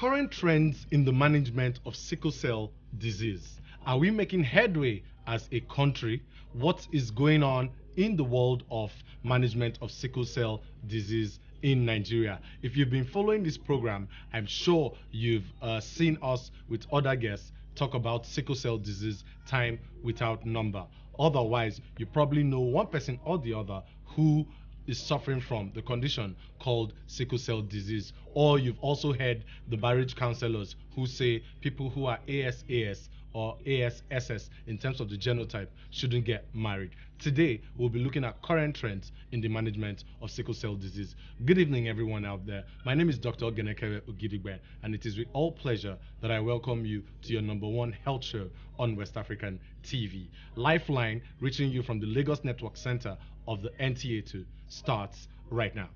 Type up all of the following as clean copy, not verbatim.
Current trends in the management of sickle cell disease. Are we making headway as a country? What is going on in the world of management of sickle cell disease in Nigeria? If you've been following this program, I'm sure you've seen us with other guests talk about sickle cell disease time without number. Otherwise, you probably know one person or the other who is suffering from the condition called sickle cell disease. Or you've also heard the marriage counselors who say people who are ASAS or ASSS in terms of the genotype shouldn't get married. Today, we'll be looking at current trends in the management of sickle cell disease. Good evening, everyone out there. My name is Dr. Kevwe Ogidigbe, and it is with all pleasure that I welcome you to your #1 health show on West African TV. Lifeline, reaching you from the Lagos Network Center of the NTA2, starts right now.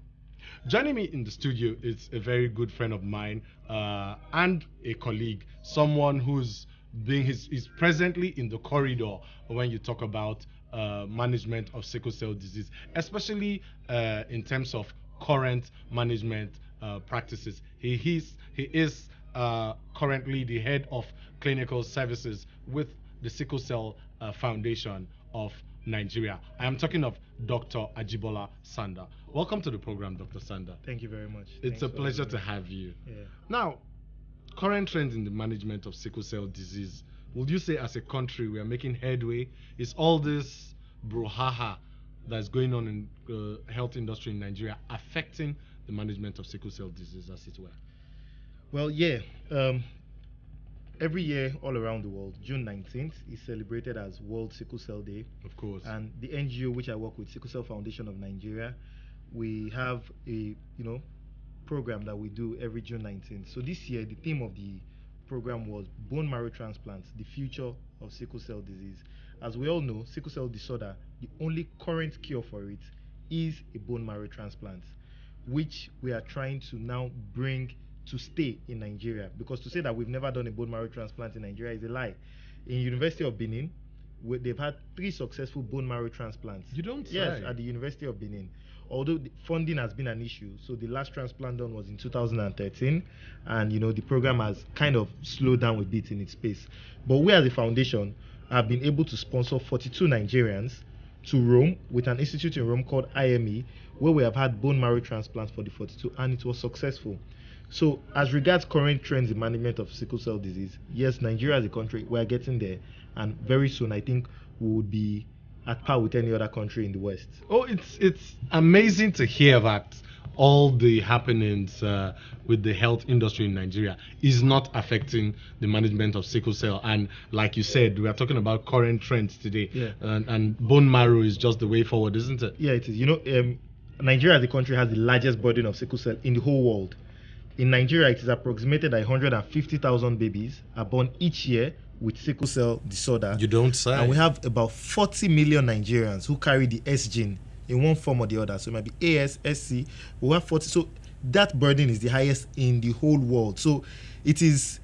Joining me in the studio is a very good friend of mine and a colleague, someone who's is presently in the corridor when you talk about management of sickle cell disease, especially in terms of current management practices. He is currently the head of clinical services with the Sickle Cell Foundation of Nigeria. I am talking of Dr. Ajibola Sanda. Welcome to the program, Dr. Sanda. Thank you very much. It's a pleasure to have you. Yeah. Now, current trends in the management of sickle cell disease. Would you say as a country we are making headway? Is all this brouhaha that's going on in the health industry in Nigeria affecting the management of sickle cell disease, as it were? Well, yeah. Every year all around the world, June 19th is celebrated as World Sickle Cell Day. Of course. And the NGO which I work with, Sickle Cell Foundation of Nigeria, we have a program that we do every June 19th. So this year the theme of the program was bone marrow transplants, the future of sickle cell disease. As we all know, sickle cell disorder, the only current cure for it is a bone marrow transplant, which we are trying to now bring to stay in Nigeria, because to say that we've never done a bone marrow transplant in Nigeria is a lie. In University of Benin, they've had 3 successful bone marrow transplants. You don't say? Yes, at the University of Benin. Although the funding has been an issue, so the last transplant done was in 2013, and the program has kind of slowed down a bit in its pace. But we as a foundation have been able to sponsor 42 Nigerians to Rome with an institute in Rome called IME, where we have had bone marrow transplants for the 42, and it was successful. So as regards current trends in management of sickle cell disease, yes, Nigeria as a country, we are getting there, and very soon I think we would be at par with any other country in the West. Oh, it's amazing to hear that all the happenings with the health industry in Nigeria is not affecting the management of sickle cell. And like you said, we are talking about current trends today. Yeah. And bone marrow is just the way forward, isn't it? Yeah, it is. Nigeria as a country has the largest burden of sickle cell in the whole world. In Nigeria, it is approximated that 150,000 babies are born each year with sickle cell disorder. You don't say. And we have about 40 million Nigerians who carry the S gene in one form or the other. So it might be AS, SC. We have 40. So that burden is the highest in the whole world. So it is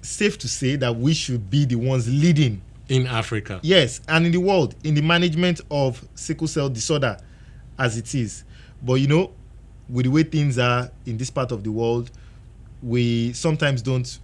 safe to say that we should be the ones leading in Africa. Yes, and in the world in the management of sickle cell disorder as it is. But with the way things are in this part of the world, we sometimes don't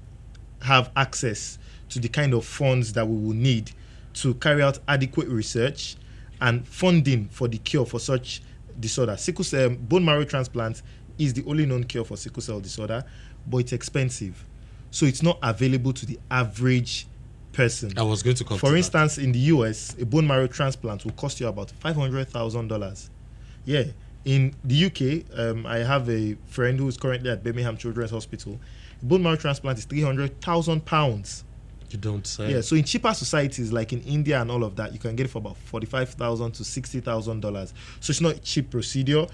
have access to the kind of funds that we will need to carry out adequate research and funding for the cure for such disorder. Sickle cell bone marrow transplant is the only known cure for sickle cell disorder, but it's expensive. So it's not available to the average person. I was going to come For to instance, that. In the US, a bone marrow transplant will cost you about $500,000. Yeah. In the UK, I have a friend who is currently at Birmingham Children's Hospital. A bone marrow transplant is £300,000. You don't say. Yeah, so in cheaper societies like in India and all of that, you can get it for about $45,000 to $60,000. So it's not a cheap procedure.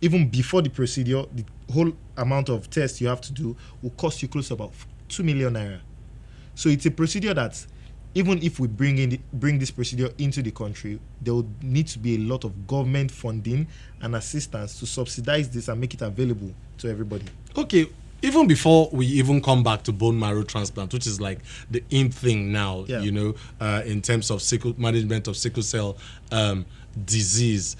Even before the procedure, the whole amount of tests you have to do will cost you close to about 2 million naira. So it's a procedure that, even if we bring this procedure into the country, there will need to be a lot of government funding and assistance to subsidize this and make it available to everybody. Okay, even before we even come back to bone marrow transplant, which is like the in thing now, Yeah. In terms of management of sickle cell disease,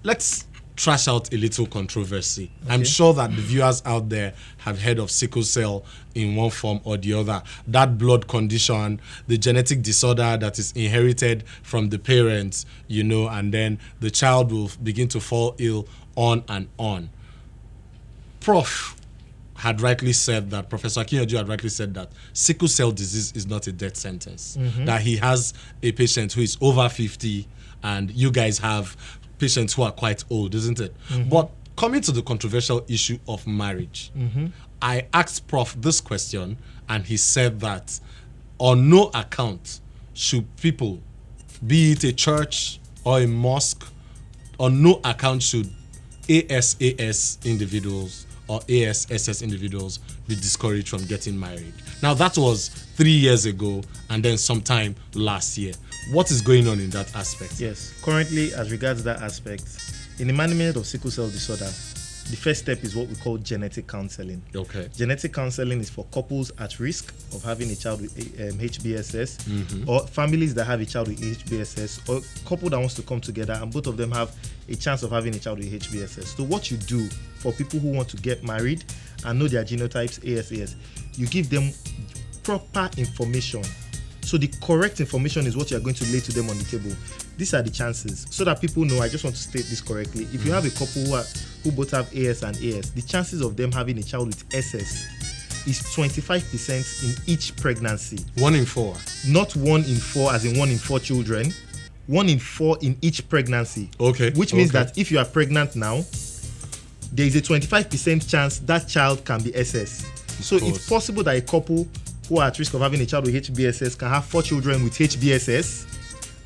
let's trash out a little controversy. Okay. I'm sure that the viewers out there have heard of sickle cell in one form or the other. That blood condition, the genetic disorder that is inherited from the parents, you know, and then the child will begin to fall ill on and on. Prof had rightly said that, Professor Akinyoju had rightly said that sickle cell disease is not a death sentence. That he has a patient who is over 50 and you guys have patients who are quite old, isn't it? But coming to the controversial issue of marriage, I asked Prof this question and he said that on no account should people, be it a church or a mosque, on no account should ASAS individuals or ASSS individuals be discouraged from getting married. Now that was 3 years ago and then sometime last year. What is going on in that aspect? Yes, currently as regards that aspect, in the management of sickle cell disorder, the first step is what we call genetic counseling. Okay. Genetic counseling is for couples at risk of having a child with HBSS, or families that have a child with HBSS, or a couple that wants to come together and both of them have a chance of having a child with HBSS. So what you do for people who want to get married and know their genotypes, ASAS, you give them proper information. So the correct information is what you are going to lay to them on the table. These are the chances, so that people know. I just want to state this correctly. If you have a couple who both have AS and AS, the chances of them having a child with SS is 25% in each pregnancy. 1 in 4. Not 1 in 4 as in 1 in 4 children. 1 in 4 in each pregnancy. Okay. Which means that if you are pregnant now, there is a 25% chance that child can be SS. So it's possible that a couple who are at risk of having a child with HBSS can have 4 children with HBSS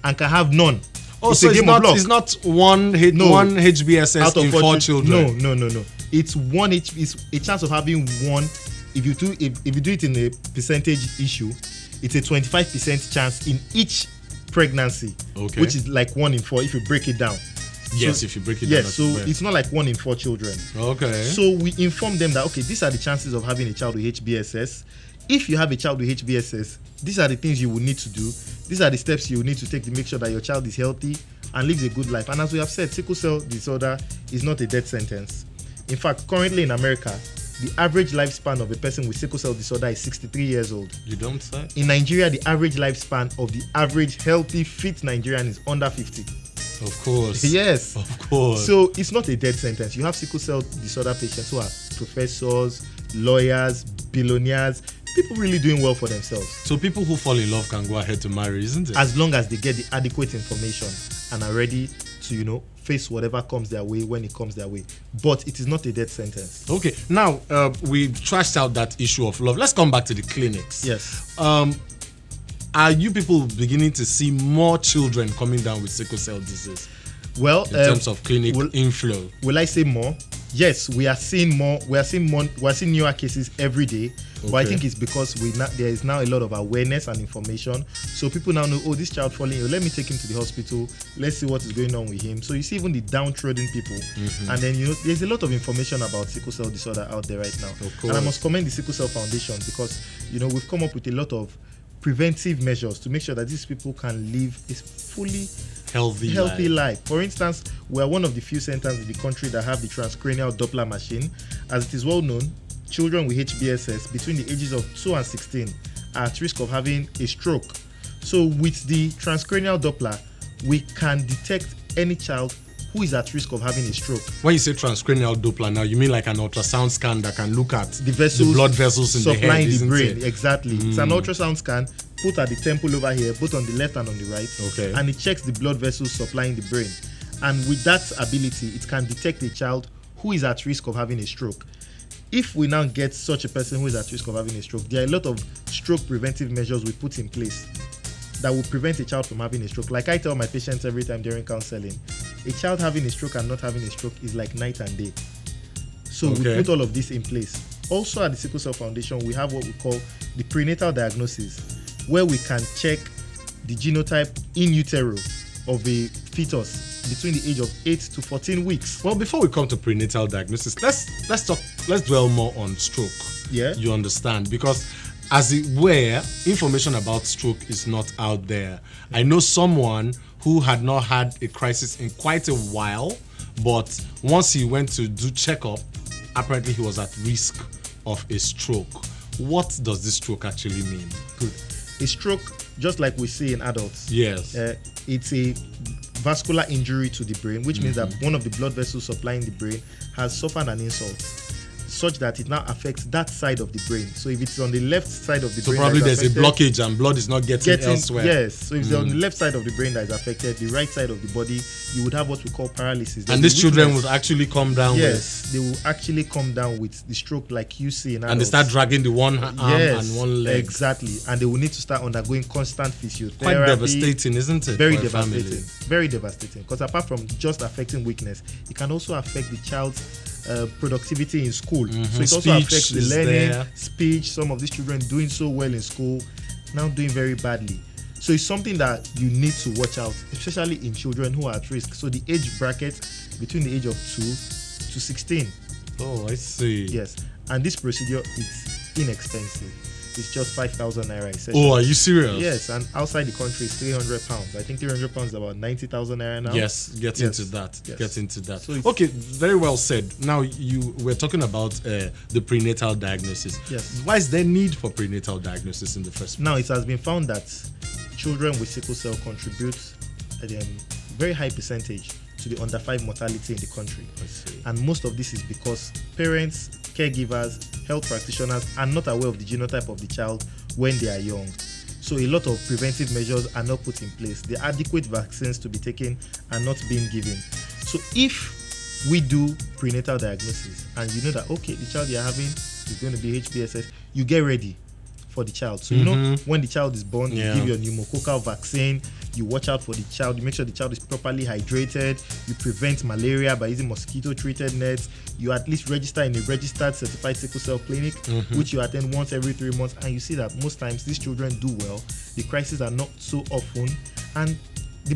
and can have none. Oh, so it's not one HBSS out of in 4 children. No. It's one. It's a chance of having one. If you do it in a percentage issue, it's a 25% chance in each pregnancy. Okay. Which is like 1 in 4 if you break it down. Yes, so, if you break it down. Yes, so it's not like 1 in 4 children. Okay. So we inform them that these are the chances of having a child with HBSS. If you have a child with HBSS, these are the things you will need to do. These are the steps you will need to take to make sure that your child is healthy and lives a good life. And as we have said, sickle cell disorder is not a death sentence. In fact, currently in America, the average lifespan of a person with sickle cell disorder is 63 years old. You don't say? In Nigeria, the average lifespan of the average healthy, fit Nigerian is under 50. Of course. Yes. Of course. So it's not a death sentence. You have sickle cell disorder patients who are professors, lawyers, billionaires, people really doing well for themselves. So people who fall in love can go ahead to marry, isn't it? As long as they get the adequate information and are ready to, face whatever comes their way when it comes their way. But it is not a death sentence. Okay. Now, we've trashed out that issue of love. Let's come back to the clinics. Yes. Are you people beginning to see more children coming down with sickle cell disease? Well, in terms of clinic inflow. Will I say more? Yes, we are seeing more. We are seeing newer cases every day. Okay. But I think it's because there is now a lot of awareness and information. So people now know, this child falling ill, let me take him to the hospital. Let's see what is going on with him. So you see even the downtrodden people. And then, there's a lot of information about sickle cell disorder out there right now. And I must commend the Sickle Cell Foundation because, we've come up with a lot of preventive measures to make sure that these people can live a fully healthy life. For instance, we are one of the few centers in the country that have the transcranial Doppler machine. As it is well known, children with HBSS between the ages of 2 and 16 are at risk of having a stroke. So with the transcranial Doppler, we can detect any child who is at risk of having a stroke. When you say transcranial Doppler now, you mean like an ultrasound scan that can look at the blood vessels in the head, isn't the brain. It? Exactly. It's an ultrasound scan put at the temple over here, both on the left and on the right. Okay. And it checks the blood vessels supplying the brain. And with that ability, it can detect a child who is at risk of having a stroke. If we now get such a person who is at risk of having a stroke, there are a lot of stroke preventive measures we put in place that will prevent a child from having a stroke. Like I tell my patients every time during counseling, a child having a stroke and not having a stroke is like night and day. So we put all of this in place. Also at the Sickle Cell Foundation, we have what we call the prenatal diagnosis, where we can check the genotype in utero of a fetus between the age of 8 to 14 weeks. Well, before we come to prenatal diagnosis, let's dwell more on stroke. Yeah. You understand? Because as it were, information about stroke is not out there. I know someone who had not had a crisis in quite a while, but once he went to do checkup, apparently he was at risk of a stroke. What does this stroke actually mean? Good. A stroke, just like we see in adults, Yes. it's a vascular injury to the brain, which means that one of the blood vessels supplying the brain has suffered an insult, such that it now affects that side of the brain. So if it's on the left side of the brain, So probably there's a blockage and blood is not getting elsewhere. Yes. So if it's on the left side of the brain that is affected, the right side of the body, you would have what we call paralysis. And these children would actually come down Yes, they will actually come down with the stroke like you see in adults. and they start dragging the one arm and one leg. Exactly. And they will need to start undergoing constant physiotherapy. Quite devastating, isn't it? Very for a devastating. family? Very devastating. Because apart from just affecting weakness, it can also affect the child's productivity in school. So it also Speech affects the is learning, there. speech. Some of these children doing so well in school, now doing very badly. So it's something that you need to watch out, especially in children who are at risk. So the age bracket between the age of 2 to 16. Oh, I see. Yes. And this procedure is inexpensive. It's just 5,000 naira a session. Oh, are you serious? Yes, and outside the country it's 300 pounds. I think 300 pounds is about 90,000 naira now. Yes, get Yes. into that. Yes. Get into that. So it's- Okay, very well said. Now you were talking about the prenatal diagnosis. Yes. Why is there need for prenatal diagnosis in the first place? Now it has been found that children with sickle cell contribute a very high percentage to the under 5 mortality in the country. I see. And most of this is because parents, caregivers, health practitioners are not aware of the genotype of the child when they are young. So a lot of preventive measures are not put in place. The adequate vaccines to be taken are not being given. So if we do prenatal diagnosis and you know that, okay, the child you're having is going to be HBSS, you get ready for the child. So you know when the child is born, Yeah. you give your pneumococcal vaccine, you watch out for the child, you make sure the child is properly hydrated, you prevent malaria by using mosquito treated nets, you at least register in a registered certified sickle cell clinic, which you attend once every 3 months, and you see that most times these children do well, the crises are not so often, and the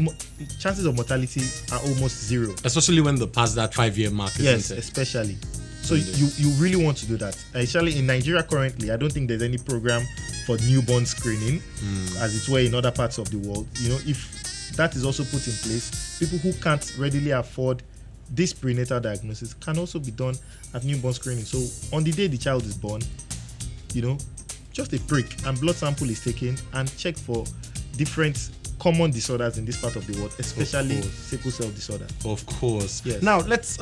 chances of mortality are almost zero. Especially when they pass that 5-year mark, Yes, isn't it? especially. So you really want to do that. Especially in Nigeria currently, I don't think there's any program for newborn screening as it were in other parts of the world. You know, if that is also put in place, people who can't readily afford this prenatal diagnosis can also be done at newborn screening. So on the day the child is born, you know, just a prick and blood sample is taken and checked for different common disorders in this part of the world, especially sickle cell disorder. Of course. Yes. Now let's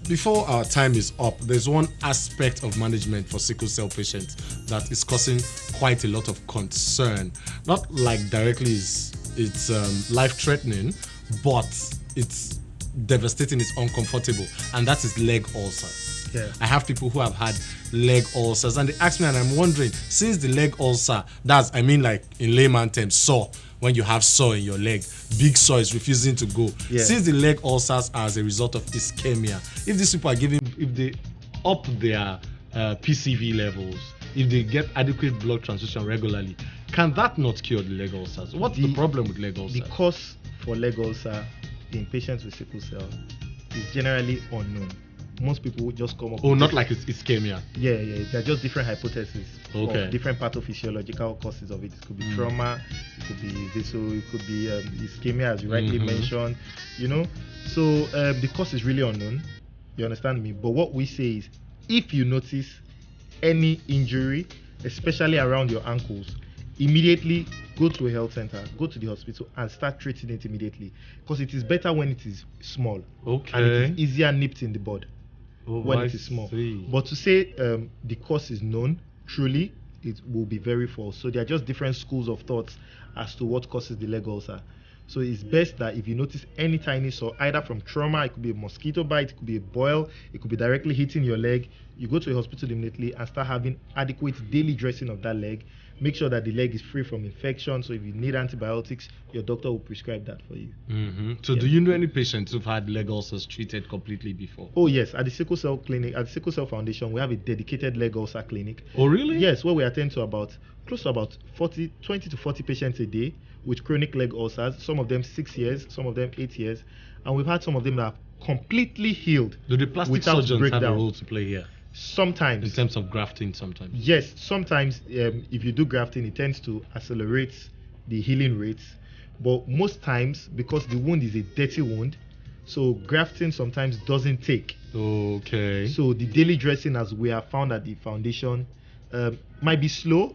before our time is up, there's one aspect of management for sickle cell patients that is causing quite a lot of concern. Not like directly it's life-threatening, but it's devastating, it's uncomfortable, and that is leg ulcers. Yeah. I have people who have had leg ulcers, and they ask me, and I'm wondering, since the leg ulcer, like in layman terms, sore, when you have sore in your leg, big sore is refusing to go. Yeah. Since the leg ulcers are as a result of ischemia, if these people are if they up their PCV levels, if they get adequate blood transfusion regularly, can that not cure the leg ulcers? What's the problem with leg ulcers? The cause for leg ulcer in patients with sickle cell is generally unknown. Most people would just come up with not like it's ischemia. Yeah, they're just different hypotheses Okay. of different pathophysiological causes of it. It could be trauma, it could be vessel, it could be ischemia, as you rightly mentioned, you know. So the cause is really unknown, you understand me? But what we say is, if you notice any injury, especially around your ankles, immediately go to a health center, go to the hospital and start treating it immediately, because it is better when it is small and it is easier nipped in the bud when it is small. But to say the cause is known, truly, it will be very false. So there are just different schools of thoughts as to what causes the leg ulcer. So it's best that if you notice any tiny sore, either from trauma, it could be a mosquito bite, it could be a boil, it could be directly hitting your leg, you go to a hospital immediately and start having adequate daily dressing of that leg. Make sure that the leg is free from infection. So if you need antibiotics, your doctor will prescribe that for you. So do you know any patients who've had leg ulcers treated completely before? Oh yes, at the Sickle Cell Clinic, at the Sickle Cell Foundation, we have a dedicated leg ulcer clinic. Oh really? Yes, where we attend to close to about 20 to 40 patients a day with chronic leg ulcers, some of them 6 years, some of them 8 years, and we've had some of them that are completely healed. Do the plastic without surgeons breakdown. have a role to play here? Sometimes. In terms of grafting, sometimes. Yes, sometimes if you do grafting, it tends to accelerate the healing rates. But most times, because the wound is a dirty wound, So grafting sometimes doesn't take. Okay. So the daily dressing, as we have found at the foundation, might be slow,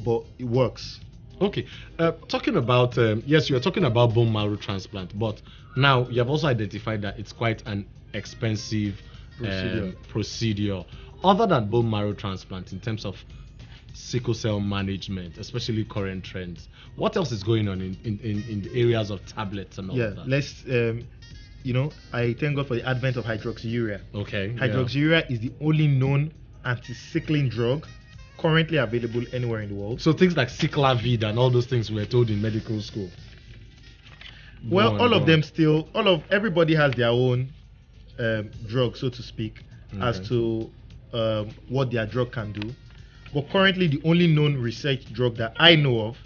but it works. Okay. Talking about yes, you are talking about bone marrow transplant, but now you have also identified that it's quite an expensive procedure. Other than bone marrow transplant, in terms of sickle cell management, especially current trends, what else is going on in the areas of tablets and all of that? Let's I thank God for the advent of hydroxyurea. Okay. Hydroxyurea is the only known anti-sickling drug currently available anywhere in the world. So things like Cyclavid and all those things we were told in medical school. Everybody has their own drug, so to speak, as to what their drug can do. But currently, the only known research drug that I know of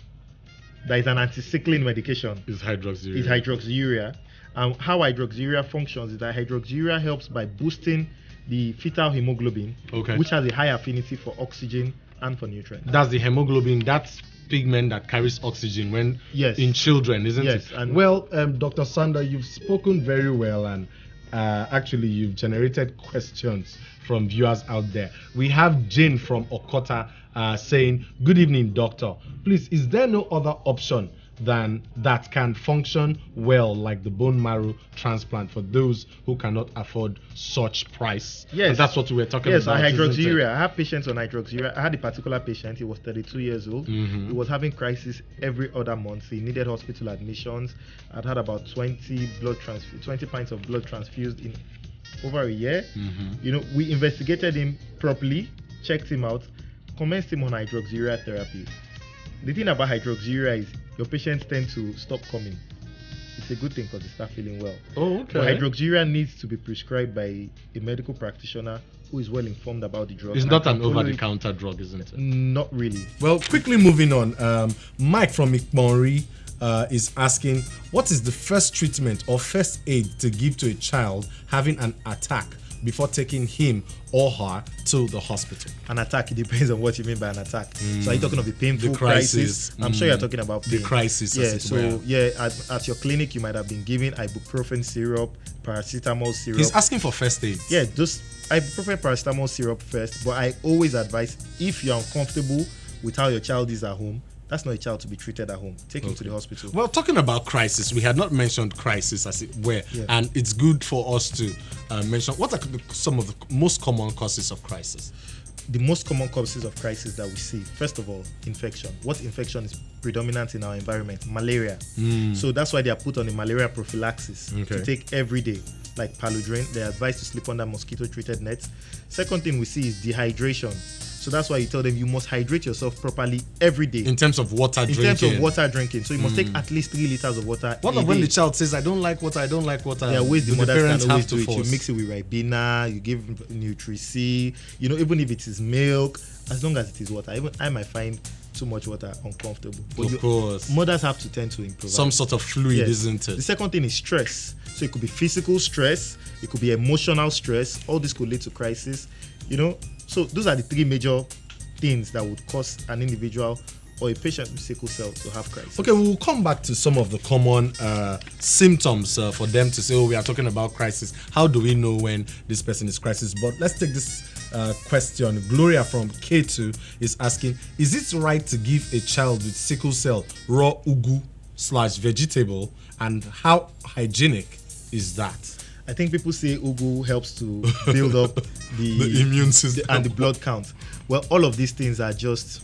that is an anti-sickling medication is hydroxyurea. And how hydroxyurea functions is that hydroxyurea helps by boosting the fetal hemoglobin, which has a high affinity for oxygen and for nutrients. That's the hemoglobin, that's pigment that carries oxygen when in children, isn't it? And well, Dr. Sanda, you've spoken very well, and actually you've generated questions from viewers out there. We have Jane from Okota saying, good evening, doctor. Please, is there no other option than that can function well like the bone marrow transplant for those who cannot afford such price? Yes. And that's what we were talking about. Yes, hydroxyurea. I have patients on hydroxyurea. I had a particular patient. He was 32 years old. He was having crisis every other month. He needed hospital admissions. I'd had about 20 pints of blood transfused in over a year. We investigated him properly, checked him out, commenced him on hydroxyurea therapy. The thing about hydroxyurea is your patients tend to stop coming. It's a good thing because they start feeling well. Oh, okay. But hydroxyurea needs to be prescribed by a medical practitioner who is well informed about the drug. It's not an over-the-counter drug, isn't it? Not really. Well, quickly moving on. Mike from Ikmonri is asking, what is the first treatment or first aid to give to a child having an attack before taking him or her to the hospital? An attack, it depends on what you mean by an attack. So are you talking of a painful crisis? I'm sure you're talking about pain. The crisis. At your clinic you might have been given ibuprofen syrup, paracetamol syrup. He's asking for first aid. Yeah, just ibuprofen, paracetamol syrup first. But I always advise, if you're uncomfortable with how your child is at home, that's not a child to be treated at home. Take him to the hospital. Well, talking about crisis, we had not mentioned crisis as it were, and it's good for us to mention what are some of the most common causes of crisis. The most common causes of crisis that we see, first of all, infection. What infection is predominant in our environment? Malaria. So that's why they are put on a malaria prophylaxis to take every day, like Paludrin. They are advised to sleep under mosquito-treated nets. Second thing we see is dehydration. So that's why you tell them you must hydrate yourself properly every day. In terms of water drinking. So you must take at least 3 liters of water. What about when the child says, I don't like water, I don't like water? Yeah, ways the mothers can always do it. You mix it with Ribena, you give Nutri-C, even if it is milk, as long as it is water. Even I might find too much water uncomfortable. But of course. Mothers have to tend to improvise. Some sort of fluid, isn't it? The second thing is stress. So it could be physical stress, it could be emotional stress. All this could lead to crisis. So those are the 3 major things that would cause an individual or a patient with sickle cell to have crisis. Okay, we'll come back to some of the common symptoms for them to say, we are talking about crisis. How do we know when this person is crisis? But let's take this question. Gloria from K2 is asking, is it right to give a child with sickle cell raw ugu/vegetable, and how hygienic is that? I think people say ugu helps to build up the immune system and the blood count. Well, all of these things are just,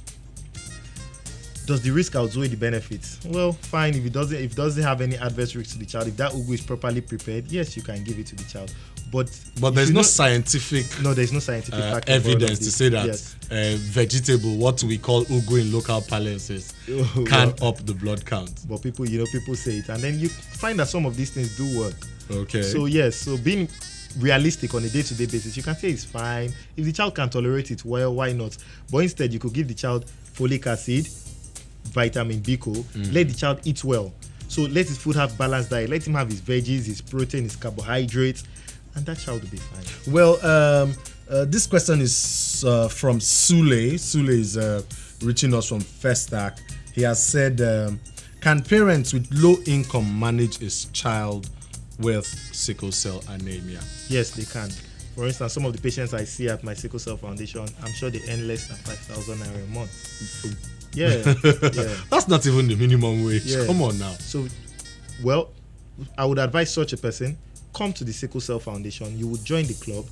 does the risk outweigh the benefits? Well, fine. If it doesn't have any adverse risk to the child, if that ugu is properly prepared, yes, you can give it to the child. But there's no scientific evidence to say that vegetable, what we call ugu in local parlance, can up the blood count. But people say it, and then you find that some of these things do work. Okay. So yes, so being realistic on a day-to-day basis, you can say it's fine. If the child can tolerate it, well, why not? But instead, you could give the child folic acid, vitamin B, let the child eat well. So let his food have balanced diet. Let him have his veggies, his protein, his carbohydrates, and that child will be fine. Well, this question is from Sule. Sule is reaching us from Festac. He has said, can parents with low income manage his child with sickle cell anemia? Yes, they can. For instance, some of the patients I see at my Sickle Cell Foundation, I'm sure they earn less than 5,000 naira a month. Yeah, yeah. That's not even the minimum wage. Yeah. Come on now. So, well, I would advise such a person, come to the Sickle Cell Foundation. You would join the club.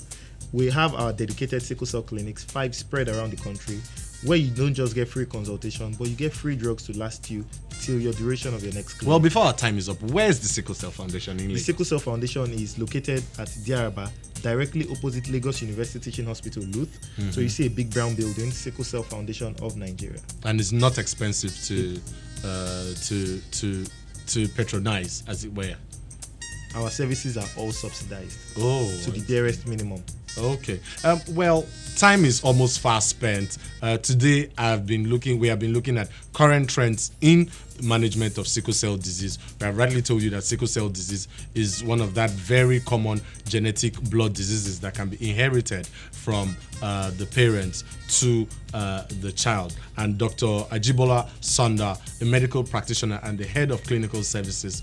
We have our dedicated sickle cell clinics, 5 spread around the country, where you don't just get free consultation, but you get free drugs to last you till your duration of your next clinic. Well, before our time is up, where is the Sickle Cell Foundation in The Lagos? Sickle Cell Foundation is located at Diaraba, directly opposite Lagos University Teaching Hospital, Luth. So you see a big brown building, Sickle Cell Foundation of Nigeria. And it's not expensive to patronize, as it were. Our services are all subsidized to the barest minimum. Okay. Well, time is almost fast spent. Today, we have been looking at current trends in management of sickle cell disease. We have rightly told you that sickle cell disease is one of that very common genetic blood diseases that can be inherited from the parents to the child. And Dr. Ajibola Sanda, a medical practitioner and the head of clinical services,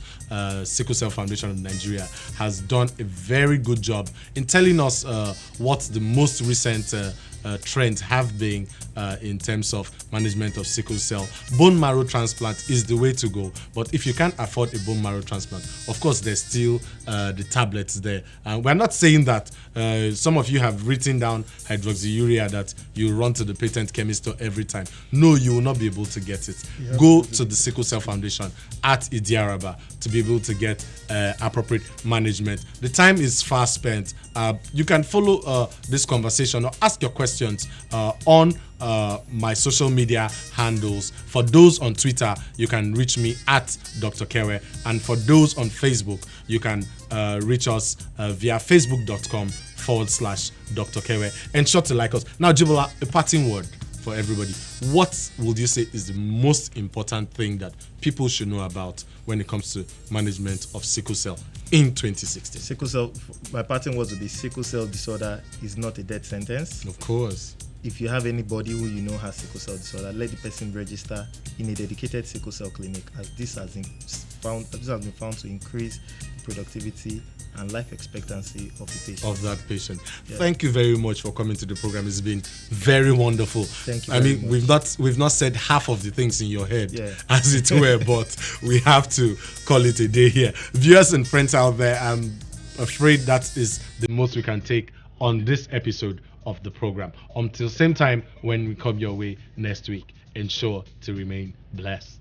Sickle Cell Foundation of Nigeria, has done a very good job in telling us what the most recent trends have been in terms of management of sickle cell. Bone marrow transplant is the way to go, but if you can't afford a bone marrow transplant, of course there's still the tablets there. We're not saying that some of you have written down hydroxyurea that you run to the patent chemist store every time. No, you will not be able to get it. Go to the Sickle Cell Foundation at Idiaraba to be able to get appropriate management. The time is fast spent. You can follow this conversation or ask your questions on my social media handles. For those on Twitter, you can reach me at Dr. Kevwe, and for those on Facebook, you can reach us via facebook.com/Dr. Kevwe. Ensure to like us. Now, Jibola, a parting word for everybody. What would you say is the most important thing that people should know about when it comes to management of sickle cell in 2016? Sickle cell, my parting words would be: sickle cell disorder is not a death sentence. Of course. If you have anybody who you know has sickle cell disorder, let the person register in a dedicated sickle cell clinic, as this has been found to increase productivity and life expectancy of the patient. Of that patient. Yeah. Thank you very much for coming to the program. It's been very wonderful. Thank you. I mean, much. we've not said half of the things in your head, Yeah. as it were, but we have to call it a day here. Viewers and friends out there, I'm afraid that is the most we can take on this episode of the program. Until same time when we come your way next week, ensure to remain blessed.